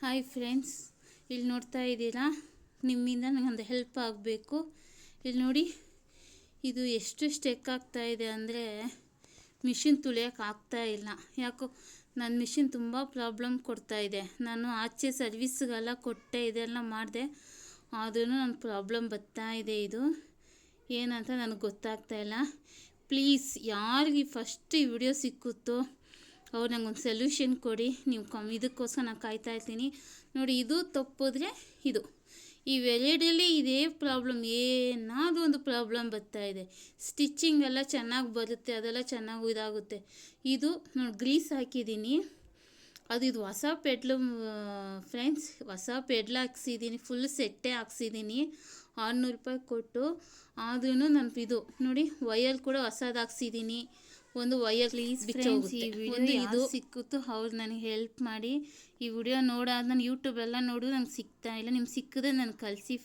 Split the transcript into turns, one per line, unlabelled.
Hi friends, ಇಲ್ಲಿ ನೋಡ್ತಾ ಇದ್ದೀರಾ, ನಿಮ್ಮಿಂದ ನನಗೊಂದು ಹೆಲ್ಪ್ ಆಗಬೇಕು. ಇಲ್ಲಿ ನೋಡಿ, ಇದು ಎಷ್ಟು ಸ್ಟೆಕ್ ಆಗ್ತಾ ಇದೆ ಅಂದರೆ ಮಿಷಿನ್ ತುಳಿಯೋಕೆ ಆಗ್ತಾ ಇಲ್ಲ. ಯಾಕೋ ನನ್ನ ಮಿಷಿನ್ ತುಂಬ ಪ್ರಾಬ್ಲಮ್ ಕೊಡ್ತಾ ಇದೆ. ನಾನು ಆಚೆ ಸರ್ವಿಸ್ಗೆಲ್ಲ ಕೊಟ್ಟೆ, ಇದೆಲ್ಲ ಮಾಡಿದೆ, ಆದ್ರೂ ನನ್ನ ಪ್ರಾಬ್ಲಮ್ ಬರ್ತಾ ಇದೆ. ಇದು ಏನಂತ ನನಗೆ ಗೊತ್ತಾಗ್ತಾ ಇಲ್ಲ. ಪ್ಲೀಸ್, ಯಾರಿಗೆ ಫಸ್ಟ್ ಈ ವಿಡಿಯೋ ಸಿಕ್ಕುತ್ತೋ ಅವ್ರು ನಂಗೊಂದು ಸೊಲ್ಯೂಷನ್ ಕೊಡಿ. ನೀವು ಇದಕ್ಕೋಸ್ಕರ ನಾನು ಕಾಯ್ತಾ ಇರ್ತೀನಿ. ನೋಡಿ, ಇದು ತಪ್ಪಿದ್ರೆ ಇದು ಇವೆರಡಲ್ಲಿ ಇದೇ ಪ್ರಾಬ್ಲಮ್, ಏನಾದರೂ ಒಂದು ಪ್ರಾಬ್ಲಮ್ ಬರ್ತಾ ಇದೆ. ಸ್ಟಿಚ್ಚಿಂಗ್ ಎಲ್ಲ ಚೆನ್ನಾಗಿ ಬರುತ್ತೆ, ಅದೆಲ್ಲ ಚೆನ್ನಾಗಿ ಇದಾಗುತ್ತೆ. ಇದು ನೋಡಿ, ಗ್ರೀಸ್ ಹಾಕಿದ್ದೀನಿ. ಇದು ಹೊಸ ಪೆಡ್ಲು ಫ್ರೆಂಡ್ಸ್, ಹೊಸ ಪೆಡ್ಲ್ ಹಾಕ್ಸಿದ್ದೀನಿ, ಫುಲ್ ಸೆಟ್ಟೇ ಹಾಕ್ಸಿದ್ದೀನಿ 600 ರೂಪಾಯಿ ಕೊಟ್ಟು. ಆದ್ರೂ ನಾನು ಇದು ನೋಡಿ, ವಯರ್ ಕೂಡ ಹೊಸದು ಹಾಕ್ಸಿದ್ದೀನಿ. ಒಂದು ವಯರ್ ಪ್ಲೀಸ್ ಬಿಚ್ಚೋಗುತ್ತೆ. ಒಂದು ಇದು ಸಿಕ್ಕಿತ್ತು, ಅವ್ರು ನನಗೆ ಹೆಲ್ಪ್ ಮಾಡಿ. ಈ ವಿಡಿಯೋ ನೋಡಾದ ನಾನು ಯೂಟ್ಯೂಬೆಲ್ಲ ನೋಡು, ನಂಗೆ ಸಿಗ್ತಾ ಇಲ್ಲ. ನಿಮ್ಗೆ ಸಿಕ್ಕಿದ್ರೆ ನನಗೆ ಕಳಿಸಿ.